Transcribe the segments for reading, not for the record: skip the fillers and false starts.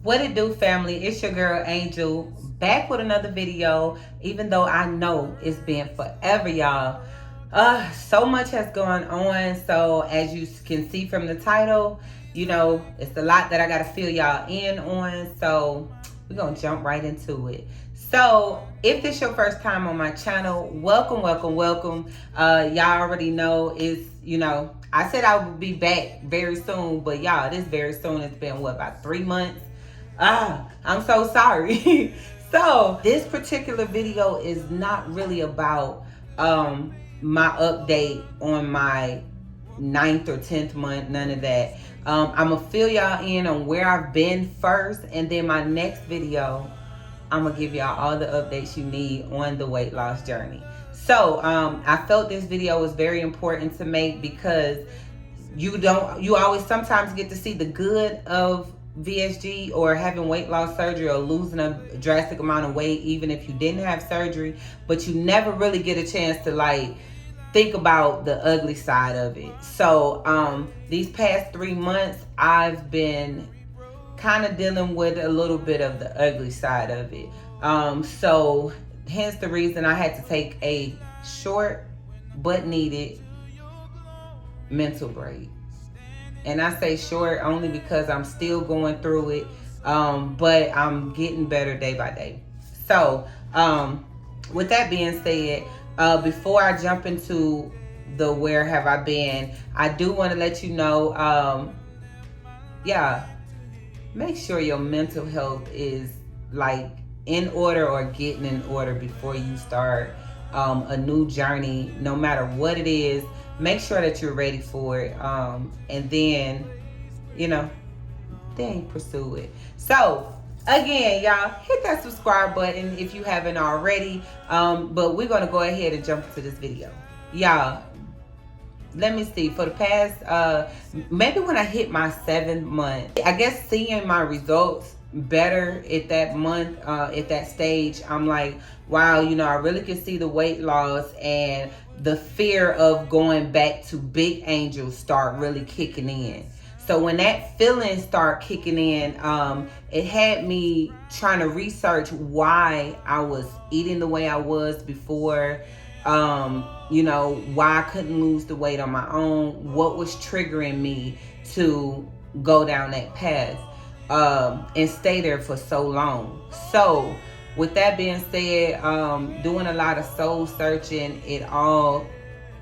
What it do, family? It's your girl Angel back with another video. Even though I know it's been forever, y'all. So much has gone on. So as you can see from the title, you know, it's a lot that I gotta fill y'all in on. So we're gonna jump right into it. So if this your first time on my channel, welcome, welcome, welcome. Y'all already know it's, you know, I said I would be back very soon, but y'all, this very soon. It's been what, about 3 months? I'm so sorry. So this particular video is not really about my update on my 9th or 10th month, none of that. I'm gonna fill y'all in on where I've been first, and then my next video, I'm gonna give y'all all the updates you need on the weight loss journey. So I felt this video was very important to make because you always sometimes get to see the good of VSG or having weight loss surgery or losing a drastic amount of weight even if you didn't have surgery, but you never really get a chance to like think about the ugly side of it. So these past 3 months I've been kind of dealing with a little bit of the ugly side of it. So hence the reason I had to take a short but needed mental break. And I say short only because I'm still going through it, but I'm getting better day by day. So with that being said, before I jump into the where have I been, I do want to let you know, yeah, make sure your mental health is like in order or getting in order before you start a new journey, no matter what it is. Make sure that you're ready for it, and then, you know, then pursue it. So again, y'all, hit that subscribe button if you haven't already. But we're gonna go ahead and jump into this video, y'all. Let me see, for the past maybe when I hit my 7th month, I guess seeing my results better at that month, at that stage, I'm like, wow, you know, I really could see the weight loss, and the fear of going back to big Angel start really kicking in. So when that feeling start kicking in, it had me trying to research why I was eating the way I was before, you know, why I couldn't lose the weight on my own, what was triggering me to go down that path and stay there for so long. So with that being said, doing a lot of soul searching, it all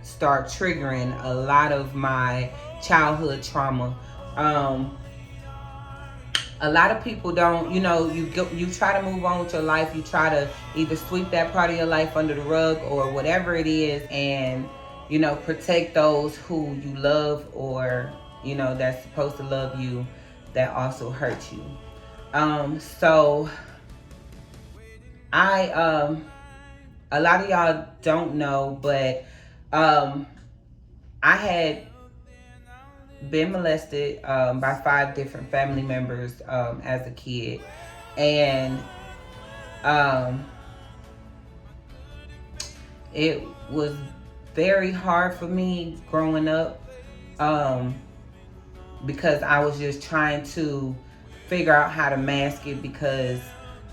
start triggering a lot of my childhood trauma. A lot of people don't, you know, you try to move on with your life. You try to either sweep that part of your life under the rug or whatever it is, and, you know, protect those who you love, or, you know, that's supposed to love you, that also hurt you. So a lot of y'all don't know, but I had been molested by 5 different family members as a kid, and it was very hard for me growing up, because I was just trying to figure out how to mask it, because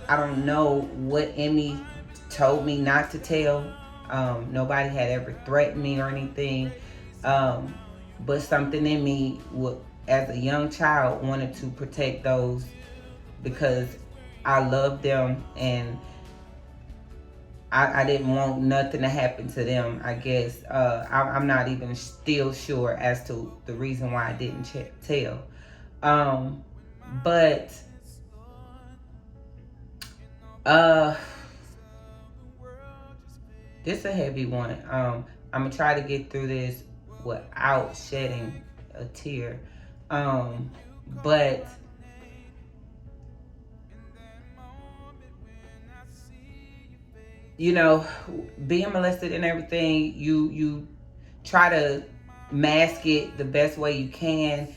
I don't know what Emmy told me not to tell. Nobody had ever threatened me or anything. But something in me, as a young child, wanted to protect those because I loved them, and I didn't want nothing to happen to them, I guess. I'm not even still sure as to the reason why I didn't tell. But this is a heavy one. I'm gonna try to get through this without shedding a tear. But you know, being molested and everything, you try to mask it the best way you can.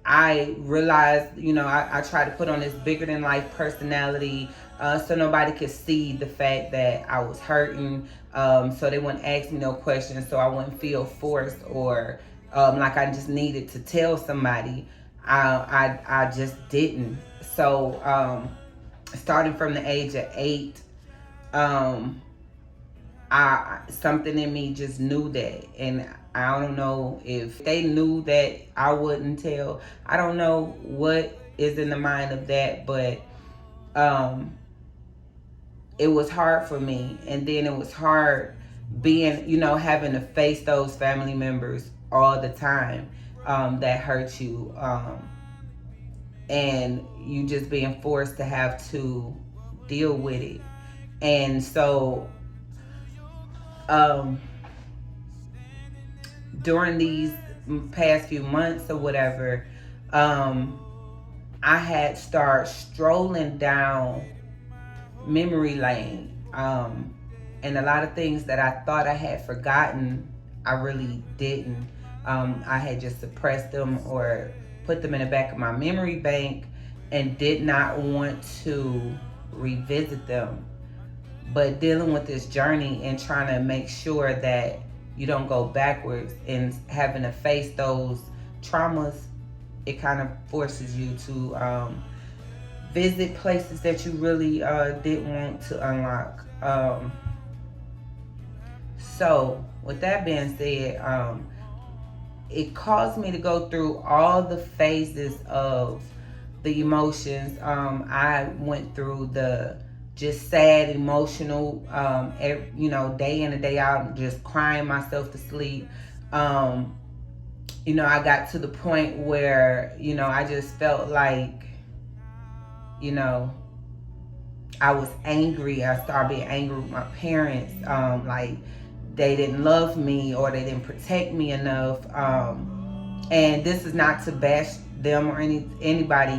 I realized, you know, I try to put on this bigger than life personality, so nobody could see the fact that I was hurting, so they wouldn't ask me no questions, so I wouldn't feel forced or like I just needed to tell somebody. I just didn't. So starting from the age of 8, I something in me just knew that, and I don't know if they knew that I wouldn't tell. I don't know what is in the mind of that, but it was hard for me, and then it was hard being, having to face those family members all the time that hurt you, and you just being forced to have to deal with it. And so during these past few months or whatever, I had started strolling down memory lane, and a lot of things that I thought I had forgotten, I really didn't. I had just suppressed them or put them in the back of my memory bank and did not want to revisit them. But dealing with this journey and trying to make sure that you don't go backwards and having to face those traumas, it kind of forces you to visit places that you really didn't want to unlock. So with that being said, it caused me to go through all the phases of the emotions. I went through the just sad, emotional, day in and day out, just crying myself to sleep. I got to the point where, I just felt like, I was angry. I started being angry with my parents. Like they didn't love me or they didn't protect me enough. And this is not to bash them or anybody,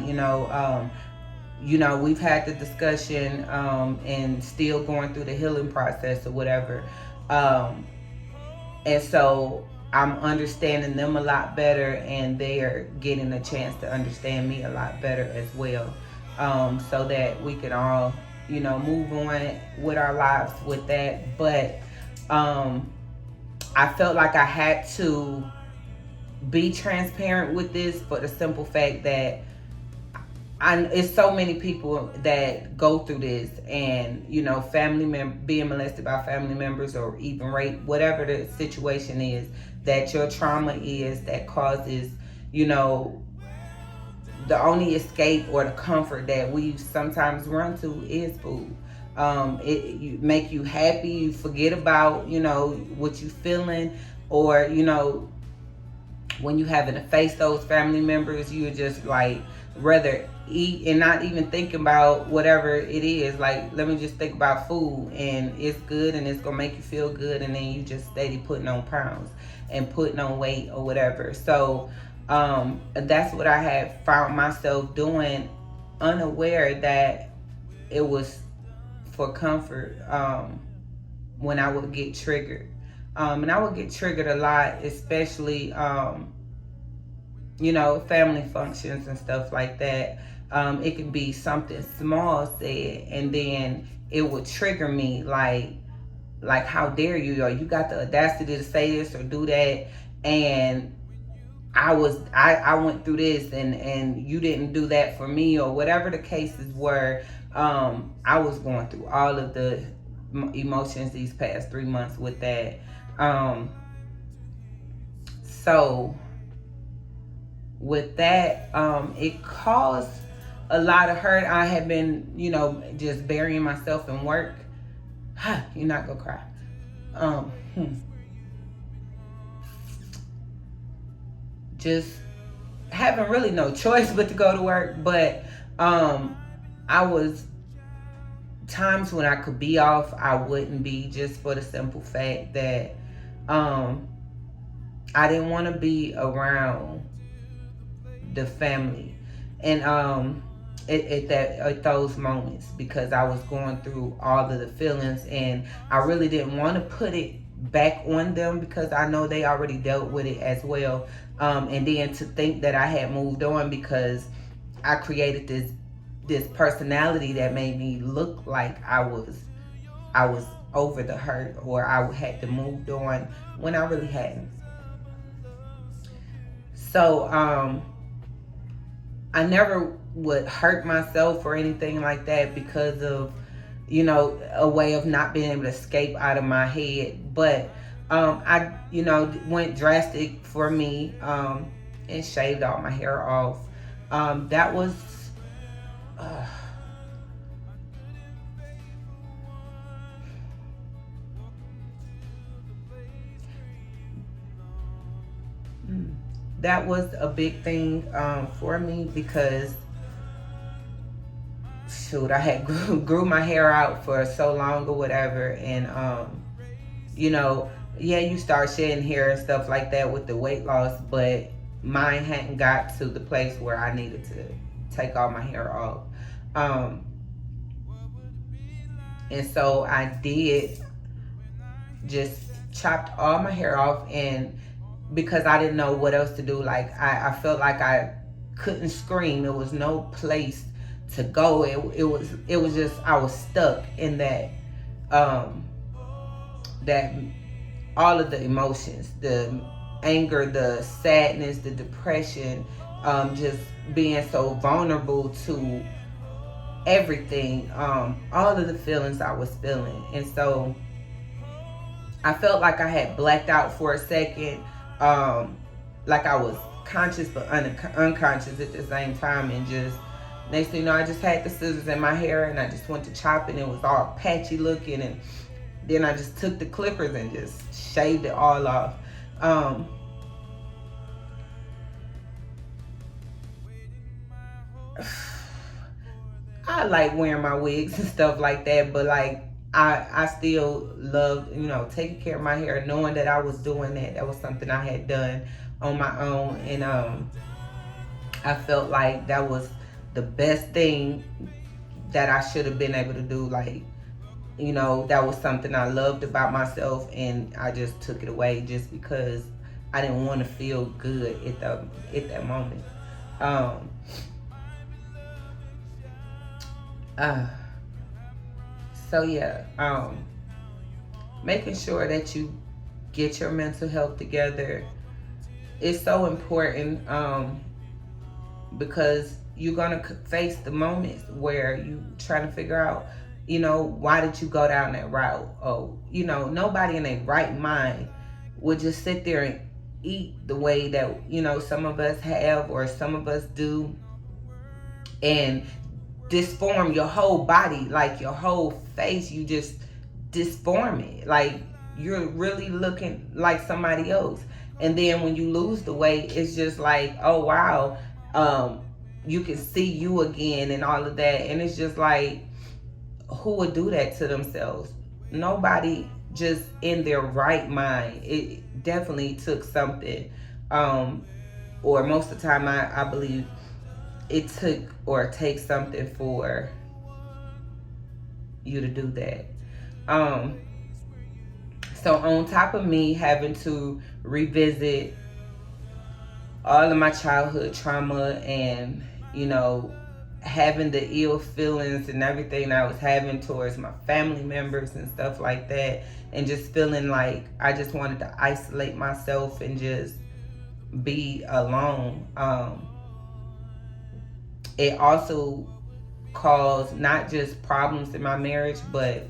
we've had the discussion and still going through the healing process or whatever. And so I'm understanding them a lot better, and they're getting a chance to understand me a lot better as well. So that we can all, move on with our lives with that. But I felt like I had to be transparent with this for the simple fact that it's so many people that go through this, and being molested by family members or even rape, whatever the situation is, that your trauma is that causes, the only escape or the comfort that we sometimes run to is food. It make you happy, you forget about what you feeling, or when you having to face those family members, you just like rather eat and not even think about whatever it is. Like, let me just think about food, and it's good and it's gonna make you feel good, and then you just steady putting on pounds and putting on weight or whatever. So that's what I had found myself doing, unaware that it was for comfort, when I would get triggered. And I would get triggered a lot, especially family functions and stuff like that. It could be something small said, and then it would trigger me, like how dare you, or you got the audacity to say this or do that, and I went through this and you didn't do that for me, or whatever the cases were. I was going through all of the emotions these past 3 months with that. So with that, it caused a lot of hurt. I had been, just burying myself in work. You're not gonna cry. Just having really no choice but to go to work. But I was times when I could be off, I wouldn't be, just for the simple fact that I didn't want to be around the family, and at those moments, because I was going through all of the feelings, and I really didn't want to put it back on them because I know they already dealt with it as well. And then to think that I had moved on because I created this personality that made me look like I was over the hurt, or I had to move on when I really hadn't. So I never would hurt myself or anything like that because of, a way of not being able to escape out of my head. But I, went drastic for me, and shaved all my hair off. That was, uh, that was a big thing for me because shoot, I had grew my hair out for so long or whatever, and yeah, you start shedding hair and stuff like that with the weight loss, but mine hadn't got to the place where I needed to take all my hair off. Um, and so I did just chopped all my hair off, and because I didn't know what else to do, like I felt like I couldn't scream. There was no place to go. It was just I was stuck in um that all of the emotions, the anger, the sadness, the depression, just being so vulnerable to everything, all of the feelings I was feeling. And so I felt like I had blacked out for a second, like I was conscious but unconscious at the same time. And just next thing you know, I just had the scissors in my hair and I just went to chopping. It was all patchy looking, and then I just took the clippers and just shaved it all off. I like wearing my wigs and stuff like that, but like I still love, taking care of my hair, knowing that I was doing that. That was something I had done on my own, and I felt like that was the best thing that I should have been able to do. Like, that was something I loved about myself, and I just took it away just because I didn't want to feel good at that moment. So yeah, making sure that you get your mental health together is so important, because you're gonna face the moments where you trying to figure out, why did you go down that route? Oh, nobody in their right mind would just sit there and eat the way that, some of us have or some of us do, and disform your whole body, like your whole face. You just disform it, like you're really looking like somebody else. And then when you lose the weight, it's just like, oh wow, you can see you again and all of that. And it's just like, who would do that to themselves? Nobody just in their right mind. It definitely took something, or most of the time I believe it took or takes something for you to do that. So on top of me having to revisit all of my childhood trauma and, having the ill feelings and everything I was having towards my family members and stuff like that, and just feeling like I just wanted to isolate myself and just be alone. It also caused not just problems in my marriage, but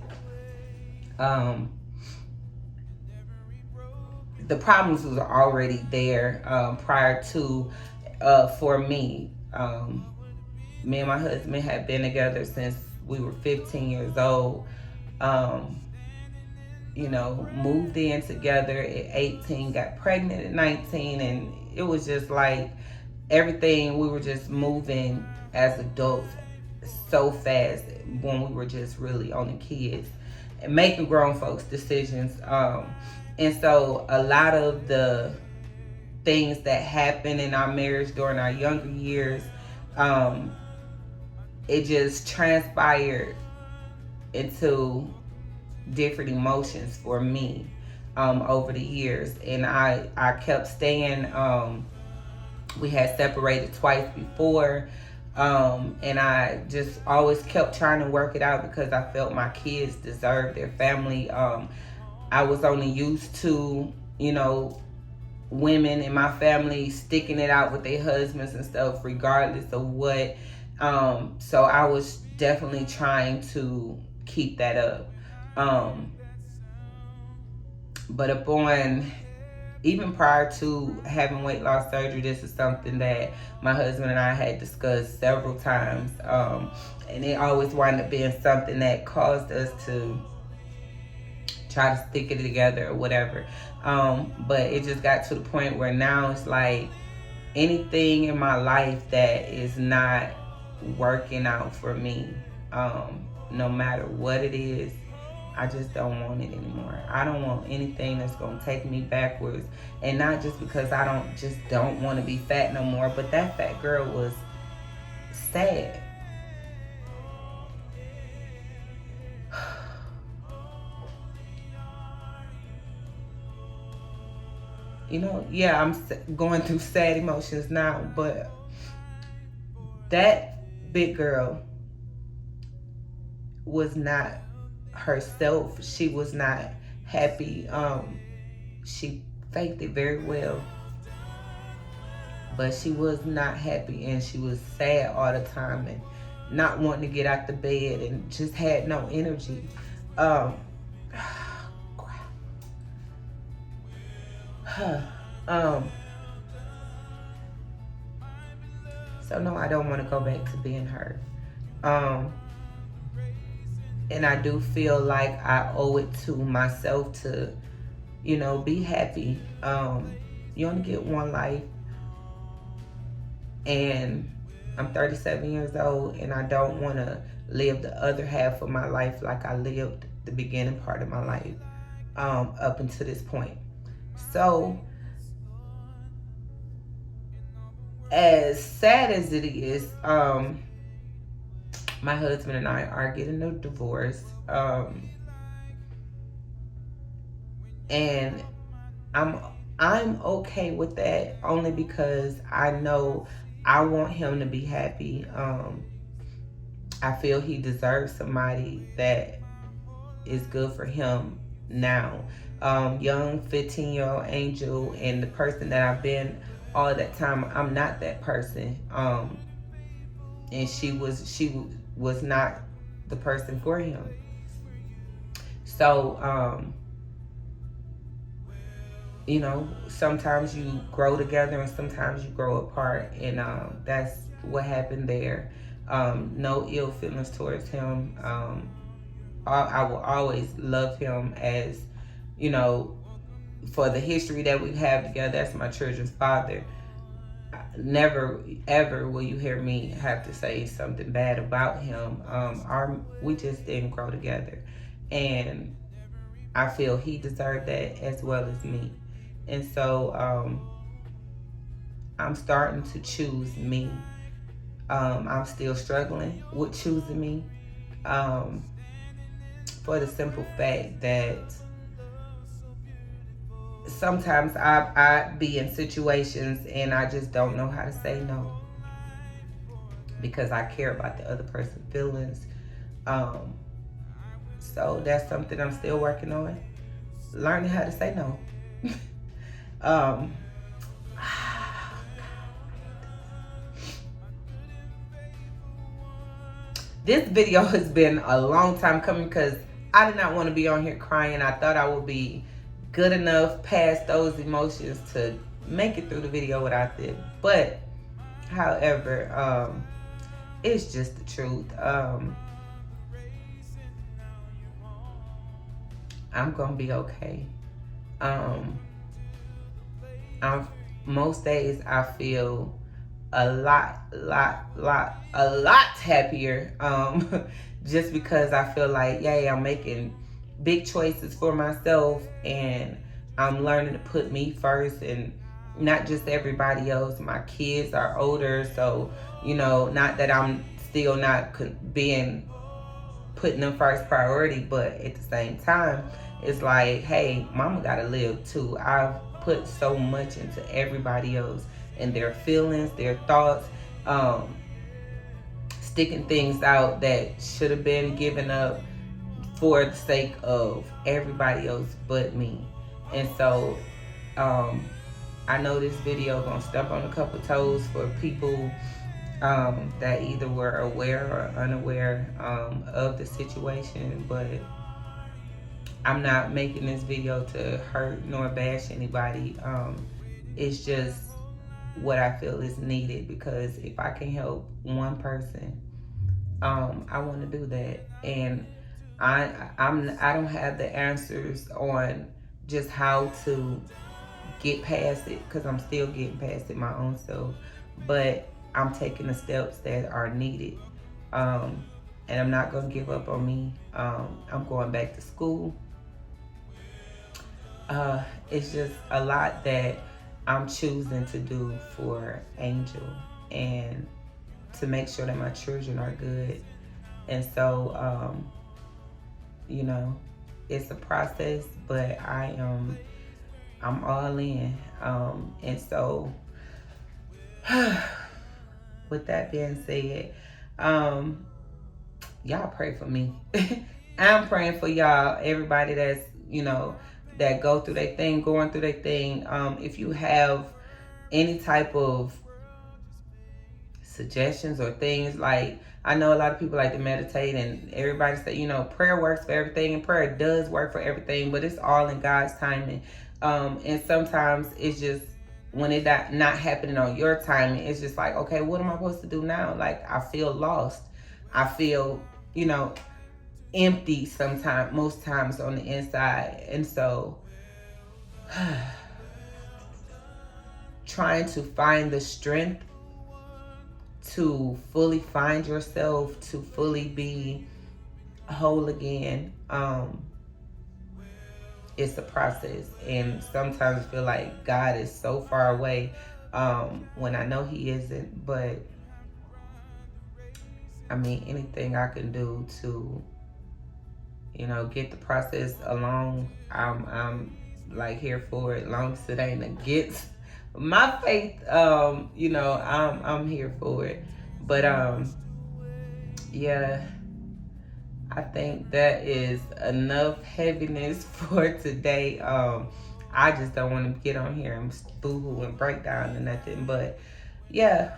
the problems was already there prior to, for me. Me and my husband had been together since we were 15 years old. Moved in together at 18, got pregnant at 19, and it was just like everything, we were just moving as adults so fast when we were just really only kids and making grown folks decisions. And so a lot of the things that happened in our marriage during our younger years, it just transpired into different emotions for me over the years. And I kept staying. We had separated twice before, and I just always kept trying to work it out because I felt my kids deserved their family. I was only used to, women in my family sticking it out with their husbands and stuff regardless of what. So I was definitely trying to keep that up. But upon, even prior to having weight loss surgery, this is something that my husband and I had discussed several times. And it always wound up being something that caused us to try to stick it together or whatever. But it just got to the point where now it's like anything in my life that is not working out for me, no matter what it is, I just don't want it anymore. I don't want anything that's gonna take me backwards. And not just because I don't want to be fat no more, but that fat girl was sad. You know, yeah, I'm going through sad emotions now, but that big girl was not herself. She was not happy. She faked it very well, but she was not happy, and she was sad all the time and not wanting to get out the bed and just had no energy. So no, I don't want to go back to being her. And I do feel like I owe it to myself to, you know, be happy. You only get one life. And I'm 37 years old, and I don't want to live the other half of my life like I lived the beginning part of my life, up until this point. So, as sad as it is, my husband and I are getting a divorce, and I'm okay with that, only because I know I want him to be happy. I feel he deserves somebody that is good for him now. Young 15-year-old Angel, and the person that I've been all that time, I'm not that person. And she was not the person for him. So, you know, sometimes you grow together and sometimes you grow apart, and that's what happened there. No ill feelings towards him. I will always love him, as, you know, for the history that we have together. That's my children's father. Never ever will you hear me have to say something bad about him. We just didn't grow together, and I feel he deserved that as well as me. And so I'm starting to choose me. I'm still struggling with choosing me, for the simple fact that sometimes I be in situations and I just don't know how to say no, because I care about the other person's feelings. So that's something I'm still working on, learning how to say no. This video has been a long time coming, because I did not want to be on here crying. I thought I would be good enough past those emotions to make it through the video without it. But, however, it's just the truth. I'm gonna be okay. Most days I feel a lot happier, just because I feel like, yay, I'm making big choices for myself, and I'm learning to put me first and not just everybody else. My kids are older, so, you know, not that I'm still not putting them first priority, but at the same time, it's like, hey, mama gotta live too. I've put so much into everybody else and their feelings, their thoughts, sticking things out that should have been given up for the sake of everybody else but me. And so I know this video gonna step on a couple toes for people that either were aware or unaware of the situation, but I'm not making this video to hurt nor bash anybody. It's just what I feel is needed, because if I can help one person, I want to do that. And I don't have the answers on just how to get past it, because I'm still getting past it my own self, but I'm taking the steps that are needed. And I'm not gonna give up on me. I'm going back to school. It's just a lot that I'm choosing to do for Angel and to make sure that my children are good. And so, you know, it's a process, but I'm all in. And so, with that being said, y'all pray for me. I'm praying for y'all, everybody that's, you know, that going through their thing. If you have any type of suggestions or things, like, I know a lot of people like to meditate, and everybody say, you know, prayer works for everything, and prayer does work for everything, but it's all in God's timing. And sometimes it's just, when it not happening on your timing, it's just like, okay, what am I supposed to do now? Like, I feel lost. I feel, you know, empty sometimes, most times on the inside. And so trying to find the strength to fully find yourself, to fully be whole again, it's a process. And sometimes I feel like God is so far away, when I know he isn't. But I mean, anything I can do to, you know, get the process along, I'm like here for it. Long as it ain't against my faith, you know, I'm here for it. But yeah, I think that is enough heaviness for today. I just don't want to get on here and boo-hoo and break down or nothing. But yeah,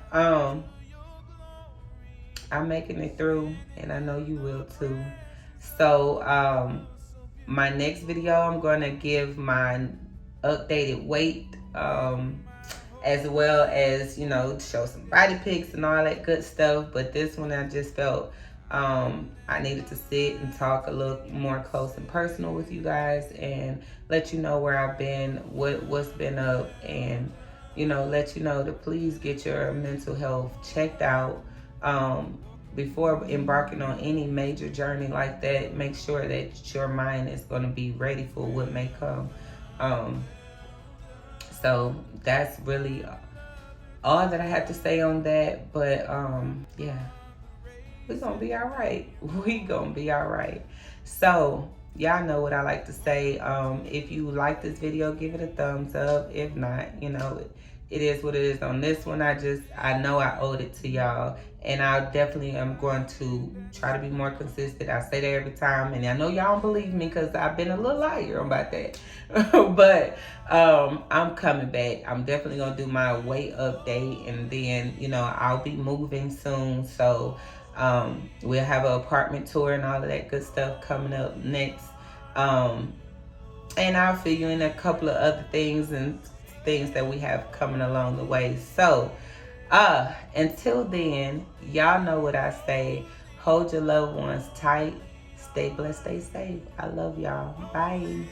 I'm making it through, and I know you will too. So my next video, I'm going to give my updated weight, as well as, you know, show some body pics and all that good stuff. But this one, I just felt I needed to sit and talk a little more close and personal with you guys, and let you know where I've been, what's been up, and, you know, let you know to please get your mental health checked out. Before embarking on any major journey like that, make sure that your mind is going to be ready for what may come. So that's really all that I have to say on that. But yeah, we're going to be all right. We're going to be all right. So y'all know what I like to say. If you like this video, give it a thumbs up. If not, you know, it is what it is on this one. I know I owed it to y'all, and I definitely am going to try to be more consistent. I say that every time, and I know y'all don't believe me because I've been a little liar about that. But I'm coming back. I'm definitely going to do my weight update, and then, you know, I'll be moving soon. So we'll have an apartment tour and all of that good stuff coming up next. And I'll fill you in a couple of other things and things that we have coming along the way. So until then, y'all know what I say. Hold your loved ones tight. Stay blessed, stay safe. I love y'all. Bye.